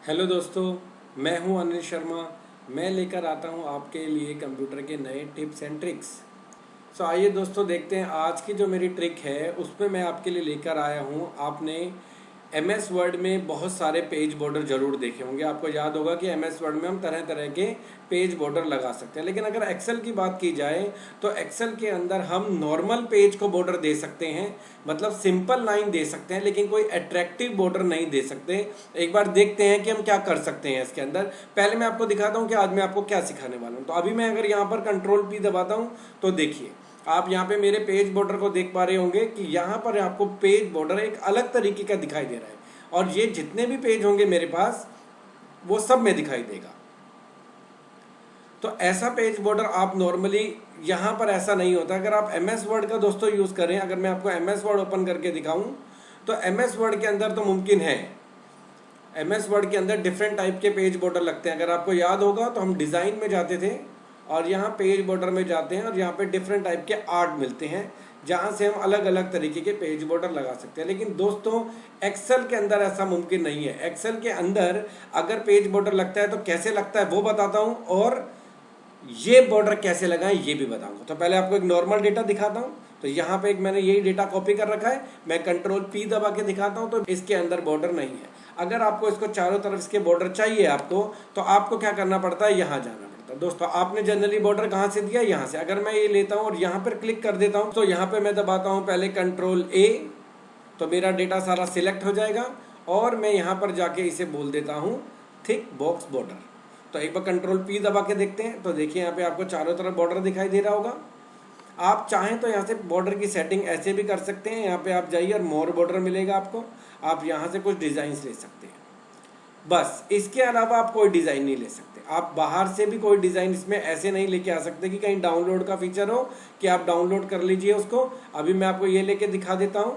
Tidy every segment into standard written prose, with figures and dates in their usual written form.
Hello दोस्तों, मैं हूं अनिल शर्मा। मैं लेकर आता हूं आपके लिए कंप्यूटर के नए टिप्स एंड ट्रिक्स। आइए दोस्तों देखते हैं आज की जो मेरी ट्रिक है उसमें मैं आपके लिए लेकर आया हूं। आपने MS वर्ड में बहुत सारे पेज बॉर्डर जरूर देखे होंगे। आपको याद होगा कि MS वर्ड में हम तरह तरह के पेज बॉर्डर लगा सकते हैं, लेकिन अगर एक्सेल की बात की जाए तो एक्सेल के अंदर हम नॉर्मल पेज को बॉर्डर दे सकते हैं, मतलब सिंपल लाइन दे सकते हैं, लेकिन कोई अट्रैक्टिव बॉर्डर नहीं दे सकते। एक बार देखते हैं कि हम क्या कर सकते हैं इसके अंदर। पहले मैं आपको दिखाता हूं कि आज मैं आपको क्या सिखाने वाला हूं। तो अभी मैं अगर यहाँ पर कंट्रोल P दबाता हूं तो देखिए आप यहाँ पे मेरे पेज बॉर्डर को देख पा रहे होंगे कि यहाँ पर आपको पेज बॉर्डर एक अलग तरीके का दिखाई दे रहा है, और ये जितने भी पेज होंगे मेरे पास वो सब में दिखाई देगा। तो ऐसा पेज बॉर्डर आप नॉर्मली यहाँ पर ऐसा नहीं होता। अगर आप MS वर्ड का दोस्तों यूज करें, अगर मैं आपको MS वर्ड ओपन करके दिखाऊं तो MS वर्ड के अंदर तो मुमकिन है। MS वर्ड के अंदर डिफरेंट टाइप के पेज बॉर्डर लगते हैं। अगर आपको याद होगा तो हम डिजाइन में जाते थे और यहाँ पेज बॉर्डर में जाते हैं और यहाँ पे डिफरेंट टाइप के आर्ट मिलते हैं जहाँ से हम अलग अलग तरीके के पेज बॉर्डर लगा सकते हैं। लेकिन दोस्तों एक्सेल के अंदर ऐसा मुमकिन नहीं है। एक्सेल के अंदर अगर पेज बॉर्डर लगता है तो कैसे लगता है वो बताता हूँ, और ये बॉर्डर कैसे लगाएं ये भी बताऊंगा। तो पहले आपको एक नॉर्मल डेटा दिखाता हूँ। तो यहाँ पे एक मैंने यही डेटा कॉपी कर रखा है, मैं कंट्रोल P दबा के दिखाता हूँ। तो इसके अंदर बॉर्डर नहीं है। अगर आपको इसको चारों तरफ इसके बॉर्डर चाहिए आपको, तो आपको क्या करना पड़ता है, यहाँ जाना पड़ता है। दोस्तों आपने जनरली बॉर्डर कहाँ से दिया, यहाँ से। अगर मैं ये लेता हूँ और यहाँ पर क्लिक कर देता हूँ तो यहाँ पे मैं दबाता हूँ पहले कंट्रोल A, तो मेरा डेटा सारा सिलेक्ट हो जाएगा और मैं यहाँ पर जाके इसे बोल देता हूँ थिक बॉक्स बॉर्डर। तो एक बार कंट्रोल P दबा के देखते हैं तो देखिए यहाँ पे आपको चारों तरफ बॉर्डर दिखाई दे रहा होगा। आप चाहें तो यहाँ से बॉर्डर की सेटिंग ऐसे भी कर सकते हैं। यहाँ पे आप जाइए और मोर बॉर्डर मिलेगा आपको, आप यहाँ से कुछ डिजाइन ले सकते हैं। बस इसके अलावा आप कोई डिजाइन नहीं ले सकते। आप बाहर से भी कोई डिजाइन इसमें ऐसे नहीं लेके आ सकते कि कहीं डाउनलोड का फीचर हो कि आप डाउनलोड कर लीजिए उसको। अभी मैं आपको ये लेके दिखा देता हूँ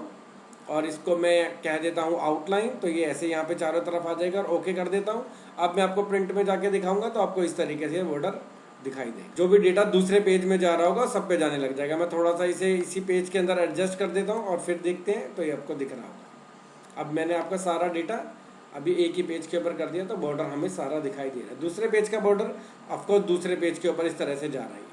और इसको मैं कह देता हूँ आउटलाइन, तो ये ऐसे यहाँ पे चारों तरफ आ जाएगा और ओके कर देता हूँ। अब मैं आपको प्रिंट में जाके दिखाऊंगा तो आपको इस तरीके से बॉर्डर दिखाई देगा। जो भी डेटा दूसरे पेज में जा रहा होगा सब पे जाने लग जाएगा। मैं थोड़ा सा इसे इसी पेज के अंदर एडजस्ट कर देता हूँ और फिर देखते हैं तो ये आपको दिख रहा होगा। अब मैंने आपका सारा डेटा अभी एक ही पेज के ऊपर कर दिया तो बॉर्डर हमें सारा दिखाई दे रहा है। दूसरे पेज का बॉर्डर ऑफकोर्स दूसरे पेज के ऊपर इस तरह से जा रहा है।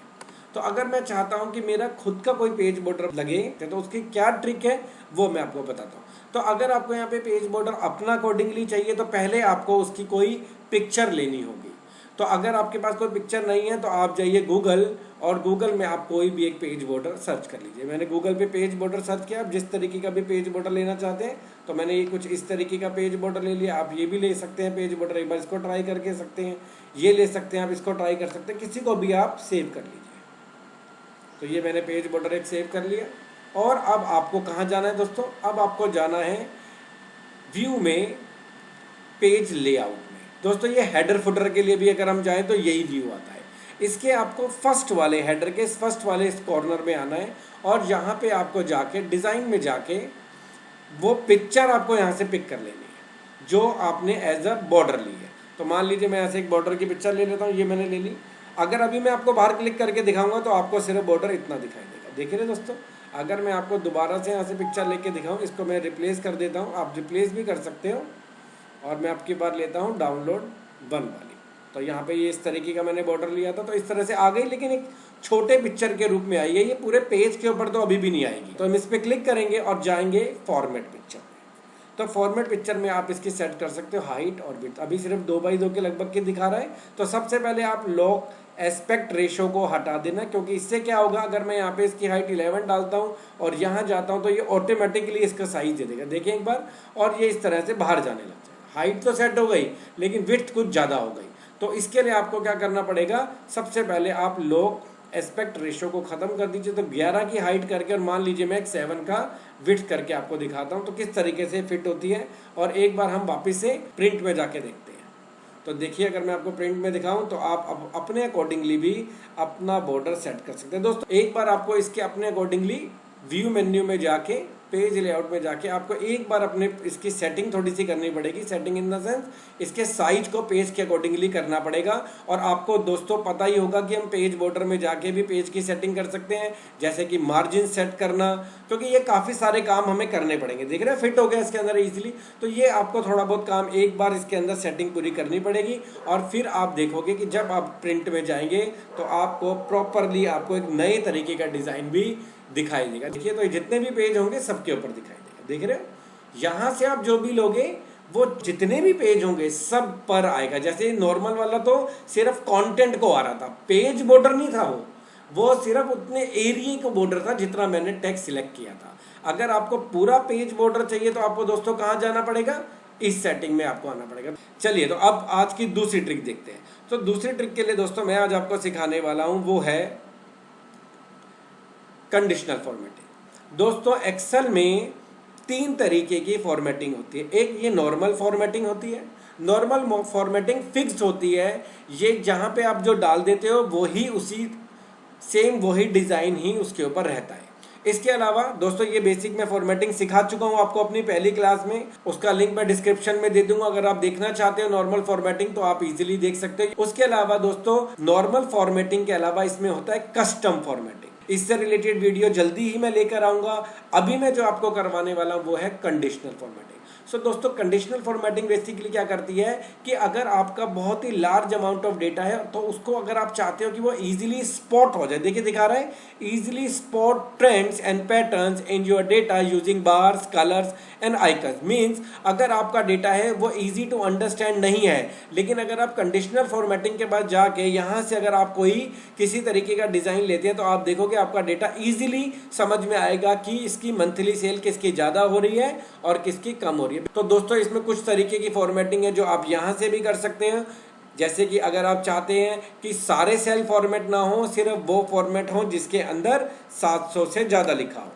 तो अगर मैं चाहता हूं कि मेरा खुद का कोई पेज बॉर्डर लगे तो उसकी क्या ट्रिक है वो मैं आपको बताता हूं। तो अगर आपको यहाँ पे पेज बॉर्डर अपना अकॉर्डिंगली चाहिए तो पहले आपको उसकी कोई पिक्चर लेनी होगी। तो अगर आपके पास कोई पिक्चर नहीं है तो आप जाइए गूगल और गूगल में आप कोई भी एक पेज बॉर्डर सर्च कर लीजिए। मैंने गूगल पे पेज बॉर्डर सर्च किया। आप जिस तरीके का भी पेज बॉर्डर लेना चाहते हैं तो मैंने ये कुछ इस तरीके का पेज बॉर्डर ले लिया। आप ये भी ले सकते हैं पेज बॉर्डर, एक बार इसको ट्राई करके सकते हैं, ये ले सकते हैं, आप इसको ट्राई कर सकते हैं, किसी को भी आप सेव कर लीजिए। तो ये मैंने पेज बॉर्डर एक सेव कर लिया। और अब आपको कहाँ जाना है दोस्तों, अब आपको जाना है व्यू में पेज लेआउट में। दोस्तों ये हेडर फुटर के लिए भी अगर हम जाएं तो यही व्यू आता है। इसके आपको फर्स्ट वाले हेडर के फर्स्ट वाले इस कॉर्नर में आना है और यहाँ पे आपको जाके डिजाइन में जाके वो पिक्चर आपको यहाँ से पिक कर लेनी है जो आपने एज अ बॉर्डर ली है। तो मान लीजिए मैं ऐसे एक बॉर्डर की पिक्चर ले लेता हूँ, ये मैंने ले ली। अगर अभी मैं आपको बाहर क्लिक करके दिखाऊंगा तो आपको सिर्फ बॉर्डर इतना दिखाई देगा। देखिए ना दोस्तों, अगर मैं आपको दोबारा से यहाँ से पिक्चर लेके दिखाऊं, इसको मैं रिप्लेस कर देता हूँ, आप रिप्लेस भी कर सकते हो। और मैं आपकी बार लेता हूँ डाउनलोड 1 वाली। तो यहाँ पे ये इस तरीके का मैंने बॉर्डर लिया था तो इस तरह से आ गई, लेकिन एक छोटे पिक्चर के रूप में आई है। ये पूरे पेज के ऊपर तो अभी भी नहीं आएगी। तो हम इस पर क्लिक करेंगे और जाएंगे फॉर्मेट पिक्चर। तो फॉर्मेट पिक्चर में आप इसकी सेट कर सकते हो हाइट और विड्थ। अभी सिर्फ 2x2 के लगभग के दिखा रहा है। तो सबसे पहले आप लॉक एस्पेक्ट रेशो को हटा देना, क्योंकि इससे क्या होगा, अगर मैं यहाँ पे इसकी हाइट 11 डालता हूँ और यहाँ जाता हूँ तो ये ऑटोमेटिकली इसका साइज दे देगा। देखिए एक बार, और ये इस तरह से बाहर जाने लग जाएगा। हाइट तो सेट हो गई लेकिन विड्थ कुछ ज़्यादा हो गई। तो इसके लिए आपको क्या करना पड़ेगा, सबसे पहले आप लॉक एस्पेक्ट रेशो को खत्म कर दीजिए। तो 11 की हाइट करके और मान लीजिए मैं एक 7 का विड्थ करके आपको दिखाता हूँ तो किस तरीके से फिट होती है। और एक बार हम वापस से प्रिंट में जाके देखते हैं। तो देखिए अगर मैं आपको प्रिंट में दिखाऊं तो आप अपने अकॉर्डिंगली भी अपना बॉर्डर सेट कर सकते हैं। दोस्तों एक बार आपको इसके अपने अकॉर्डिंगली व्यू मेन्यू में जाके पेज लेआउट में जाके आपको एक बार अपने इसकी सेटिंग थोड़ी सी करनी पड़ेगी। सेटिंग इन द सेंस इसके साइज को पेज के अकॉर्डिंगली करना पड़ेगा। और आपको दोस्तों पता ही होगा कि हम पेज बॉर्डर में जाके भी पेज की सेटिंग कर सकते हैं, जैसे कि मार्जिन सेट करना, क्योंकि ये काफ़ी सारे काम हमें करने पड़ेंगे। देख रहे हैं फिट हो गया इसके अंदर ईजिली। तो ये आपको थोड़ा बहुत काम एक बार इसके अंदर सेटिंग पूरी करनी पड़ेगी और फिर आप देखोगे कि जब आप प्रिंट में जाएंगे तो आपको प्रॉपरली आपको एक नए तरीके का डिज़ाइन भी दिखाई देगा। देखिए तो जितने भी पेज होंगे सबके ऊपर दिखाई देगा। देख रहे हो, यहाँ से आप जो भी लोगे वो जितने भी पेज होंगे सब पर आएगा। जैसे नॉर्मल वाला तो सिर्फ कंटेंट को आ रहा था, पेज बॉर्डर नहीं था, वो सिर्फ उतने एरिया का बॉर्डर था जितना मैंने टेक्स्ट सिलेक्ट किया था। अगर आपको पूरा पेज बॉर्डर चाहिए तो आपको दोस्तों कहाँ जाना पड़ेगा, इस सेटिंग में आपको आना पड़ेगा। चलिए तो अब आज की दूसरी ट्रिक देखते हैं। तो दूसरी ट्रिक के लिए दोस्तों मैं आज आपको सिखाने वाला हूं वो है कंडीशनल फॉर्मेटिंग। दोस्तों एक्सेल में 3 तरीके की फॉर्मेटिंग होती है। एक ये नॉर्मल फॉर्मेटिंग होती है। नॉर्मल फॉर्मेटिंग फिक्स होती है, ये जहां पे आप जो डाल देते हो वही उसी सेम वही डिजाइन ही उसके ऊपर रहता है। इसके अलावा दोस्तों ये बेसिक मैं फॉर्मेटिंग सिखा चुका हूं आपको अपनी पहली क्लास में, उसका लिंक मैं डिस्क्रिप्शन में दे दूंगा। अगर आप देखना चाहते हो नॉर्मल फॉर्मेटिंग तो आप इजीली देख सकते हो। उसके अलावा दोस्तों नॉर्मल फॉर्मेटिंग के अलावा इसमें होता है कस्टम फॉर्मेटिंग। इससे रिलेटेड वीडियो जल्दी ही मैं लेकर आऊंगा। अभी मैं जो आपको करवाने वाला हूं वो है कंडीशनल फॉर्मेटिंग। सो दोस्तों कंडीशनल फॉर्मेटिंग बेसिकली क्या करती है कि अगर आपका बहुत ही लार्ज अमाउंट ऑफ डेटा है तो उसको अगर आप चाहते हो कि वो इजीली स्पॉट हो जाए, देखिए दिखा रहा है easily spot trends and patterns in your data using bars, colours and icons. Means अगर आपका डेटा है वो इजी टू अंडरस्टैंड नहीं है, लेकिन अगर आप कंडीशनल फॉर्मेटिंग के बाद जाके यहाँ से अगर आप कोई किसी तरीके का डिजाइन लेते हैं तो आप देखोगे आपका डेटा इजीली समझ में आएगा कि इसकी मंथली सेल किसकी ज्यादा हो रही है और किसकी कम हो रही है। तो दोस्तों इसमें कुछ तरीके की फॉर्मेटिंग है जो आप यहां से भी कर सकते हैं। जैसे कि अगर आप चाहते हैं कि सारे सेल फॉर्मेट ना हो, सिर्फ वो फॉर्मेट हो जिसके अंदर 700 से ज्यादा लिखा हो,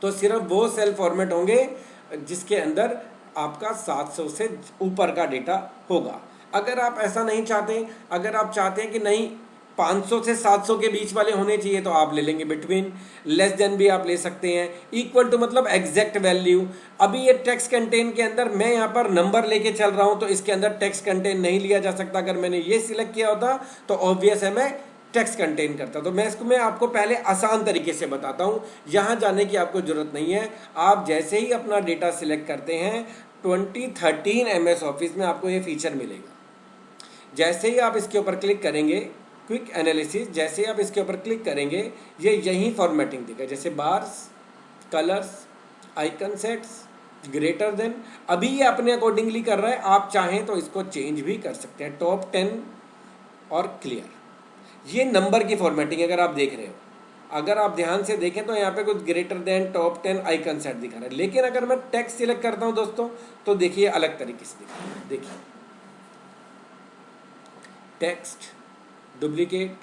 तो सिर्फ वो सेल फॉर्मेट होंगे जिसके अंदर आपका 700 से ऊपर का डेटा होगा। अगर आप ऐसा नहीं चाहते, अगर आप चाहते हैं कि नहीं 500 से 700 के बीच वाले होने चाहिए तो आप ले लेंगे बिटवीन। लेस देन भी आप ले सकते हैं। इक्वल टू मतलब एग्जैक्ट वैल्यू। अभी ये टेक्स्ट कंटेंट के अंदर मैं यहाँ पर नंबर लेके चल रहा हूँ तो इसके अंदर टेक्स्ट कंटेंट नहीं लिया जा सकता। अगर मैंने ये सिलेक्ट किया होता तो ऑब्वियस है मैं टेक्स्ट कंटेन करता। तो मैं आपको पहले आसान तरीके से बताता हूँ, यहाँ जाने की आपको जरूरत नहीं है। आप जैसे ही अपना डेटा सिलेक्ट करते हैं 2013 MS ऑफिस में आपको ये फीचर मिलेगा। जैसे ही आप इसके ऊपर क्लिक करेंगे क्विक एनालिसिस, जैसे आप इसके ऊपर क्लिक करेंगे ये यही फॉर्मेटिंग देगा, जैसे bars, colours, icon sets, greater than. अभी ये अपने अकॉर्डिंगली कर रहा है, आप चाहें तो इसको चेंज भी कर सकते हैं। टॉप 10 और क्लियर, ये नंबर की फॉर्मेटिंग अगर आप देख रहे हो। अगर आप ध्यान से देखें तो यहाँ पे कुछ greater than, top 10, icon set दिखा रहा है। लेकिन अगर मैं टेक्स्ट सिलेक्ट करता हूँ दोस्तों तो देखिए अलग तरीके से दिखा रहा है। देखिए टेक्स्ट, डुप्लीकेट,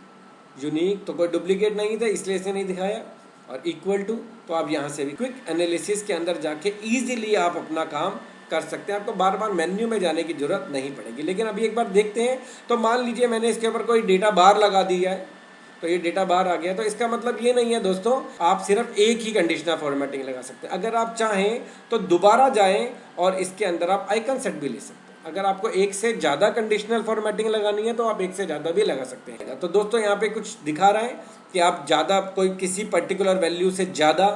यूनिक, तो कोई डुप्लीकेट नहीं था इसलिए इसे नहीं दिखाया, और इक्वल टू तो आप यहाँ से भी क्विक एनालिसिस के अंदर जाके इजीली आप अपना काम कर सकते हैं। आपको बार बार मेन्यू में जाने की जरूरत नहीं पड़ेगी। लेकिन अभी एक बार देखते हैं। तो मान लीजिए मैंने इसके ऊपर कोई डेटा बार लगा दिया है, तो ये डेटा बार आ गया। तो इसका मतलब ये नहीं है दोस्तों आप सिर्फ एक ही कंडीशनल फॉर्मेटिंग लगा सकते हैं। अगर आप चाहें तो दोबारा जाएं और इसके अंदर आप आइकन सेट भी ले सकते हैं। अगर आपको एक से ज़्यादा कंडीशनल फॉर्मेटिंग लगानी है तो आप एक से ज़्यादा भी लगा सकते हैं। तो दोस्तों यहाँ पे कुछ दिखा रहा है कि आप ज़्यादा कोई किसी पर्टिकुलर वैल्यू से ज़्यादा,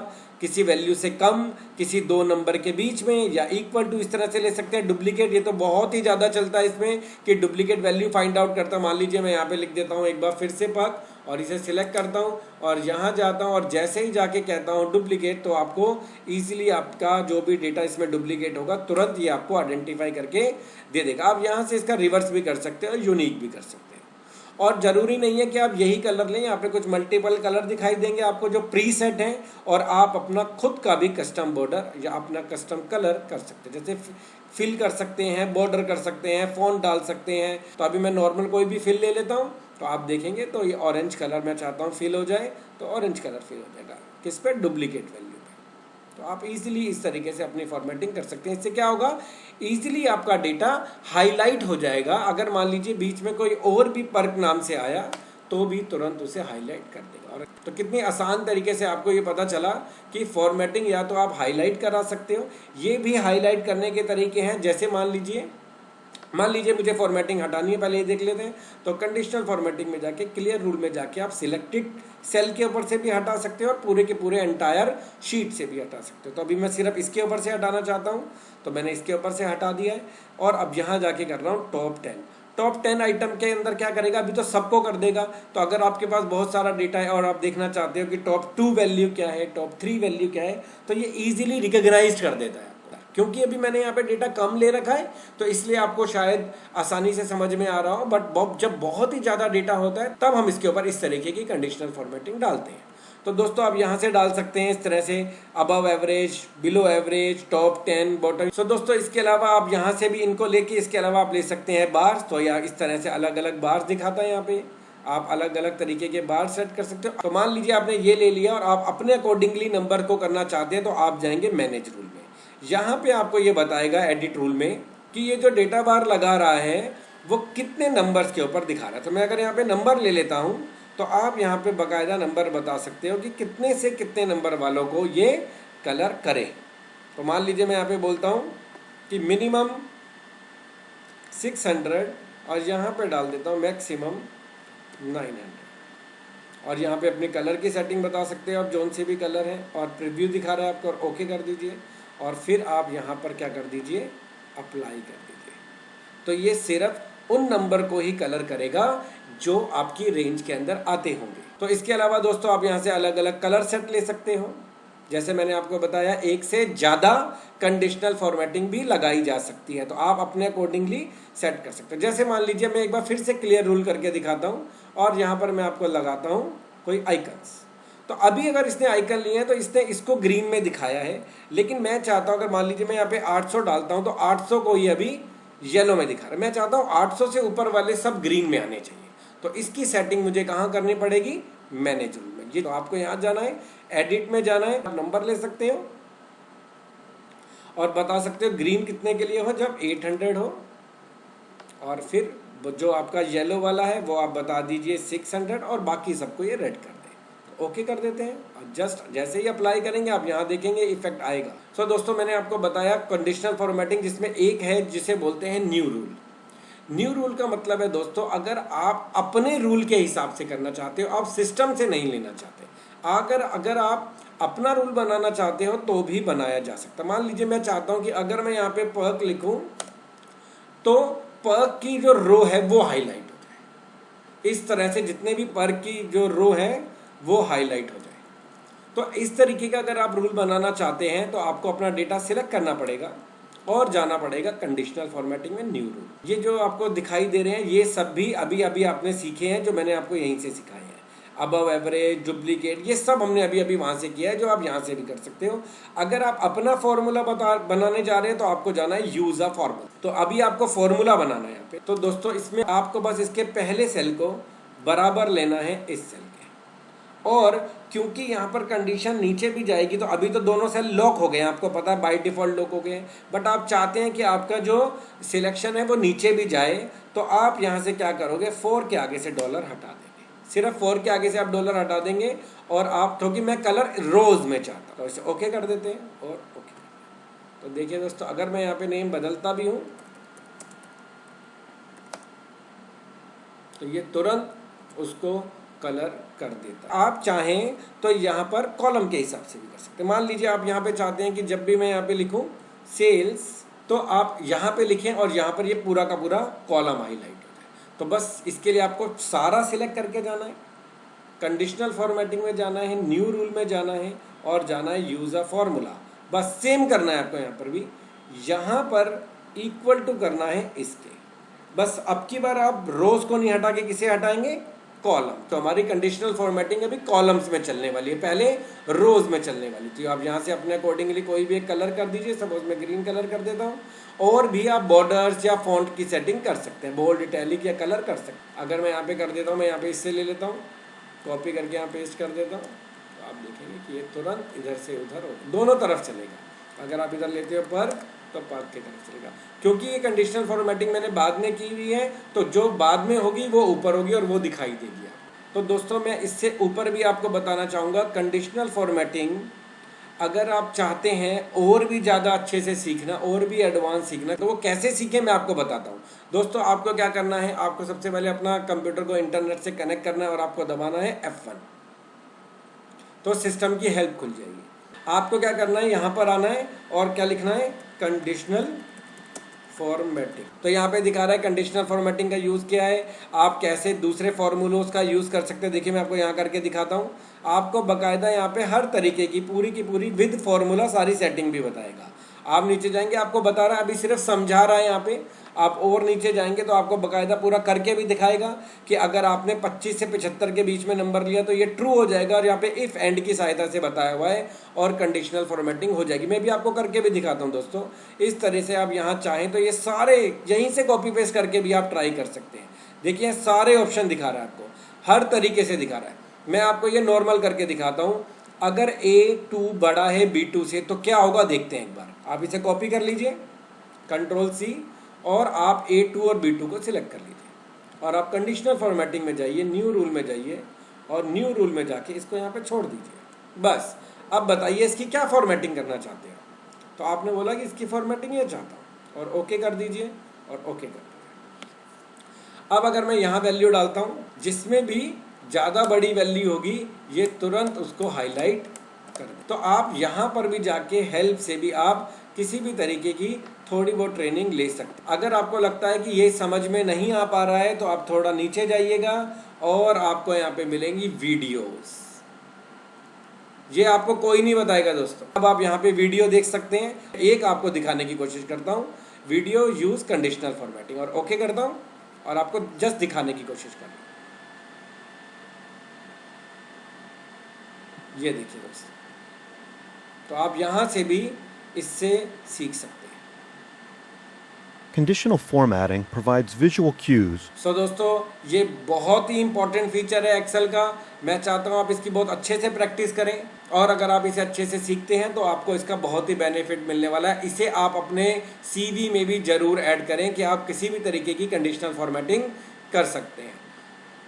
किसी वैल्यू से कम, किसी 2 नंबर के बीच में, या इक्वल टू इस तरह से ले सकते हैं। डुप्लीकेट, ये तो बहुत ही ज़्यादा चलता है इसमें कि डुप्लीकेट वैल्यू फाइंड आउट करता हूँ। मान लीजिए मैं यहाँ पे लिख देता हूँ एक बार फिर से पक, और इसे सिलेक्ट करता हूँ और यहाँ जाता हूँ और जैसे ही जाके कहता हूँ डुप्लीकेट, तो आपको ईजिली आपका जो भी डेटा इसमें डुप्लीकेट होगा तुरंत ये आपको आइडेंटिफाई करके दे देगा। आप यहाँ से इसका रिवर्स भी कर सकते हैं और यूनिक भी कर सकते हैं। और ज़रूरी नहीं है कि आप यही कलर लें, यहाँ पे कुछ मल्टीपल कलर दिखाई देंगे आपको जो प्री सेट हैं, और आप अपना खुद का भी कस्टम बॉर्डर या अपना कस्टम कलर कर सकते हैं। जैसे फिल कर सकते हैं, बॉर्डर कर सकते हैं, फॉन्ट डाल सकते हैं। तो अभी मैं नॉर्मल कोई भी फिल ले लेता हूँ, तो आप देखेंगे तो ये ऑरेंज कलर मैं चाहता हूँ फिल हो जाए, तो ऑरेंज कलर फिल हो जाएगा। किस पे? डुप्लीकेट वैल्यू पे। तो आप इजीली इस तरीके से अपनी फॉर्मेटिंग कर सकते हैं। इससे क्या होगा, इजीली आपका डेटा हाईलाइट हो जाएगा। अगर मान लीजिए बीच में कोई और भी पर्क नाम से आया तो भी तुरंत उसे हाईलाइट कर देगा। और तो कितनी आसान तरीके से आपको ये पता चला कि फॉर्मेटिंग या तो आप हाईलाइट करा सकते हो, ये भी हाईलाइट करने के तरीके हैं। जैसे मान लीजिए मुझे फॉर्मेटिंग हटानी है, पहले ये देख लेते हैं। तो कंडीशनल फॉर्मेटिंग में जाके क्लियर रूल में जाके आप सिलेक्टेड सेल के ऊपर से भी हटा सकते हो और पूरे के पूरे एंटायर शीट से भी हटा सकते हो। तो अभी मैं सिर्फ इसके ऊपर से हटाना चाहता हूँ, तो मैंने इसके ऊपर से हटा दिया है। और अब यहाँ जाके कर रहा हूँ टॉप 10 आइटम के अंदर क्या करेगा, अभी तो सबको कर देगा। तो अगर आपके पास बहुत सारा डेटा है और आप देखना चाहते हो कि टॉप 2 वैल्यू क्या है, टॉप 3 वैल्यू क्या है, तो ये ईजिली रिकॉग्नाइज कर देता है आपको। क्योंकि अभी मैंने यहाँ पे डेटा कम ले रखा है, तो इसलिए आपको शायद आसानी से समझ में आ रहा हो। बट जब बहुत ही ज़्यादा डेटा होता है तब हम इसके ऊपर इस तरीके की कंडीशनल फॉर्मेटिंग डालते हैं। तो दोस्तों आप यहाँ से डाल सकते हैं इस तरह से, above average, below average, top 10, bottom. So दोस्तों इसके अलावा आप यहाँ से भी इनको लेके, इसके अलावा आप ले सकते हैं बार्स। तो या इस तरह से अलग अलग बार्स दिखाता है यहाँ पे, आप अलग अलग तरीके के बार सेट कर सकते हो। तो मान लीजिए आपने ये ले लिया और आप अपने अकॉर्डिंगली नंबर को करना चाहते हैं, तो आप जाएंगे मैनेज रूल में। यहाँ पे आपको ये बताएगा एडिट रूल में कि ये जो डेटा बार लगा रहा है वो कितने नंबर्स के ऊपर दिखा रहा है। तो मैं अगर यहाँ पे नंबर ले लेता हूँ, तो आप यहाँ पे बाकायदा नंबर बता सकते हो कि कितने से कितने नंबर वालों को ये कलर करे। तो मान लीजिए मैं यहाँ पे बोलता हूँ कि मिनिमम 600 और यहाँ पे डाल देता हूँ मैक्सिमम 900। और यहाँ पे अपने कलर की सेटिंग बता सकते हो आप, जोन से भी कलर है, और प्रीव्यू दिखा रहा है आपको, और ओके कर दीजिए। और फिर आप यहाँ पर क्या कर दीजिए, अप्लाई कर दीजिए। तो ये सिर्फ उन नंबर को ही कलर करेगा जो आपकी रेंज के अंदर आते होंगे। तो इसके अलावा दोस्तों आप यहाँ से अलग अलग कलर सेट ले सकते हो। जैसे मैंने आपको बताया, एक से ज़्यादा कंडीशनल फॉर्मेटिंग भी लगाई जा सकती है, तो आप अपने अकॉर्डिंगली सेट कर सकते हो। जैसे मान लीजिए मैं एक बार फिर से क्लियर रूल करके दिखाता हूँ और यहाँ पर मैं आपको लगाता हूँ कोई आइकन्स। तो अभी अगर इसने आइकन लिए हैं तो इसने इसको ग्रीन में दिखाया है, लेकिन मैं चाहता हूँ अगर मान लीजिए मैं यहाँ पे 800 डालता हूँ तो 800 को ही अभी येलो में दिखा रहा है। मैं चाहता हूँ 800 से ऊपर वाले सब ग्रीन में आने चाहिए। तो इसकी सेटिंग मुझे कहाँ करनी पड़ेगी, मैनेज रूल में। ये तो आपको यहाँ जाना है, एडिट में जाना है, नंबर ले सकते हो और बता सकते हो ग्रीन कितने के लिए हो, जब 800 हो। और फिर जो आपका येलो वाला है वो आप बता दीजिए 600, और बाकी सबको ये रेड कर दें। तो ओके कर देते हैं और जस्ट जैसे ही अप्लाई करेंगे आप यहाँ देखेंगे इफेक्ट आएगा। सो दोस्तों मैंने आपको बताया कंडीशनल फॉर्मेटिंग, जिसमें एक है जिसे बोलते हैं न्यू रूल। न्यू रूल का मतलब है दोस्तों, अगर आप अपने रूल के हिसाब से करना चाहते हो, आप सिस्टम से नहीं लेना चाहते, अगर आप अपना रूल बनाना चाहते हो तो भी बनाया जा सकता। मान लीजिए मैं चाहता हूं कि अगर मैं यहाँ पे पर्क लिखूं तो पर्क की जो रो है वो हाईलाइट हो जाए, इस तरह से जितने भी पर्क की जो रो है वो हाईलाइट हो जाए। तो इस तरीके का अगर आप रूल बनाना चाहते हैं तो आपको अपना डेटा सिलेक्ट करना पड़ेगा और जाना पड़ेगा कंडीशनल फॉर्मेटिंग में, न्यू रूल। ये जो आपको दिखाई दे रहे हैं ये सब भी अभी अभी आपने सीखे हैं, जो मैंने आपको यहीं से सिखाए हैं। अबव एवरेज, डुप्लीकेट, ये सब हमने अभी अभी वहाँ से किया है, जो आप यहाँ से भी कर सकते हो। अगर आप अपना फॉर्मूला बनाने जा रहे हैं तो आपको जाना है यूज अ फॉर्मूला। तो अभी आपको फॉर्मूला बनाना है यहाँ पे। तो दोस्तों इसमें आपको बस इसके पहले सेल को बराबर लेना है इस सेल के, और क्योंकि यहाँ पर कंडीशन नीचे भी जाएगी तो अभी तो दोनों सेल लॉक हो गए हैं, आपको पता है बाय डिफॉल्ट लॉक हो गए हैं, बट आप चाहते हैं कि आपका जो सिलेक्शन है वो नीचे भी जाए, तो आप यहाँ से क्या करोगे, 4 के आगे से डॉलर हटा देंगे। सिर्फ 4 के आगे से आप डॉलर हटा देंगे और आप, क्योंकि मैं कलर रोज में चाहता हूँ, तो इसे ओके कर देते हैं और ओके। तो देखिए दोस्तों, अगर मैं यहाँ पे नेम बदलता भी हूँ तो ये तुरंत उसको कलर कर देता। आप चाहें तो यहाँ पर कॉलम के हिसाब से भी कर सकते हैं। मान लीजिए आप यहाँ पे चाहते हैं कि जब भी मैं यहाँ पे लिखूँ सेल्स, तो आप यहाँ पे लिखें और यहाँ पर ये पूरा का पूरा कॉलम हाईलाइट हो जाए। तो बस इसके लिए आपको सारा सिलेक्ट करके जाना है, कंडीशनल फॉर्मेटिंग में जाना है, न्यू रूल में जाना है और जाना है यूज अ फॉर्मूला। बस सेम करना है आपको यहाँ पर भी, यहाँ पर इक्वल टू करना है इसके। बस अब की बार आप रोज को नहीं हटा के किसे हटाएंगे, कॉलम। तो हमारी कंडीशनल फॉर्मेटिंग अभी कॉलम्स में चलने वाली है, पहले रोज में चलने वाली थी। आप यहाँ से अपने अकॉर्डिंगली कोई भी एक कलर कर दीजिए, सपोज मैं ग्रीन कलर कर देता हूँ। और भी आप बॉर्डर्स या फॉन्ट की सेटिंग कर सकते हैं, बोल्ड, इटैलिक या कलर कर सकते हैं। अगर मैं यहाँ पे कर देता हूँ, मैं यहाँ पे इससे ले लेता हूँ, कॉपी करके यहाँ पेस्ट कर देता हूँ, तो आप देखेंगे कि ये तुरंत इधर से उधर दोनों तरफ चलेगा। अगर आप इधर लेते हो पर, तो पार्क की तरफ चलेगा। क्योंकि ये कंडीशनल फॉर्मेटिंग मैंने बाद में की हुई है, तो जो बाद में होगी वो ऊपर होगी और वो दिखाई देगी। तो दोस्तों मैं इससे ऊपर भी आपको बताना चाहूँगा, कंडीशनल फॉर्मेटिंग अगर आप चाहते हैं और भी ज़्यादा अच्छे से सीखना और भी एडवांस सीखना, तो वो कैसे सीखें मैं आपको बताता हूँ। दोस्तों आपको क्या करना है, आपको सबसे पहले अपना कंप्यूटर को इंटरनेट से कनेक्ट करना है और आपको दबाना है F1, तो सिस्टम की हेल्प खुल जाएगी। आपको क्या करना है, यहाँ पर आना है और क्या लिखना है, कंडीशनल फॉर्मेटिंग। तो यहाँ पे दिखा रहा है कंडीशनल फॉर्मेटिंग का यूज़ क्या है, आप कैसे दूसरे फॉर्मूलोज का यूज़ कर सकते हैं। देखिए मैं आपको यहाँ करके दिखाता हूँ, आपको बकायदा यहाँ पे हर तरीके की पूरी विद फॉर्मूला सारी सेटिंग भी बताएगा। आप नीचे जाएंगे, आपको बता रहा है, अभी सिर्फ समझा रहा है यहाँ पे, आप और नीचे जाएंगे तो आपको बकायदा पूरा करके भी दिखाएगा कि अगर आपने 25 से 75 के बीच में नंबर लिया तो ये ट्रू हो जाएगा, और यहाँ पे इफ एंड की सहायता से बताया हुआ है और कंडीशनल फॉर्मेटिंग हो जाएगी। मैं भी आपको करके भी दिखाता हूँ दोस्तों। इस तरह से आप यहाँ चाहें तो ये सारे यहीं से कॉपी पेस्ट करके भी आप ट्राई कर सकते हैं। देखिए सारे ऑप्शन दिखा रहा है आपको, हर तरीके से दिखा रहा है। मैं आपको ये नॉर्मल करके दिखाता हूँ, अगर A2 बड़ा है B2 से तो क्या होगा देखते हैं एक बार। आप इसे कॉपी कर लीजिए, Ctrl+C, और आप A2 और B2 को सिलेक्ट कर लीजिए और आप कंडीशनल फॉर्मेटिंग में जाइए, न्यू रूल में जाइए और न्यू रूल में जाके इसको यहाँ पे छोड़ दीजिए। बस अब बताइए इसकी क्या फॉर्मेटिंग करना चाहते हैं। तो आपने बोला कि इसकी फॉर्मेटिंग ये चाहता हूँ और ओके कर दीजिए और ओके कर दीजिए। अब अगर मैं यहाँ वैल्यू डालता हूँ, जिसमें भी ज़्यादा बड़ी वैल्यू होगी ये तुरंत उसको हाईलाइट कर दे। तो आप यहाँ पर भी जाके हेल्प से भी आप किसी भी तरीके की थोड़ी बहुत ट्रेनिंग ले सकते। अगर आपको लगता है कि ये समझ में नहीं आ पा रहा है तो आप थोड़ा नीचे जाइएगा और आपको यहाँ पे मिलेंगी वीडियोस। ये आपको कोई नहीं बताएगा दोस्तों। अब आप यहाँ पे वीडियो देख सकते हैं। एक आपको दिखाने की कोशिश करता हूँ, वीडियो यूज कंडीशनल फॉर्मेटिंग, और ओके करता हूँ और आपको जस्ट दिखाने की कोशिश कर रहा हूँ। ये देखिए दोस्तों, तो आप यहाँ से भी इससे सीख सकते हैं। Conditional formatting provides visual cues. सो दोस्तों ये बहुत ही इंपॉर्टेंट फीचर है एक्सेल का। मैं चाहता हूँ आप इसकी बहुत अच्छे से प्रैक्टिस करें, और अगर आप इसे अच्छे से सीखते हैं तो आपको इसका बहुत ही बेनिफिट मिलने वाला है। इसे आप अपने CV में भी ज़रूर ऐड करें कि आप किसी भी तरीके की कंडीशनल फॉर्मेटिंग कर सकते हैं।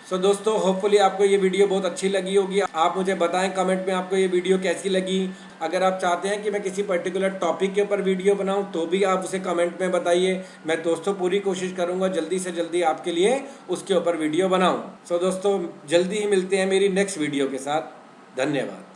सो दोस्तों होपफुली आपको ये वीडियो बहुत अच्छी लगी होगी। आप मुझे बताएं कमेंट में आपको ये वीडियो कैसी लगी। अगर आप चाहते हैं कि मैं किसी पर्टिकुलर टॉपिक के ऊपर वीडियो बनाऊं तो भी आप उसे कमेंट में बताइए। मैं दोस्तों पूरी कोशिश करूंगा जल्दी से जल्दी आपके लिए उसके ऊपर वीडियो बनाऊं। सो दोस्तों जल्दी ही मिलते हैं मेरी नेक्स्ट वीडियो के साथ। धन्यवाद।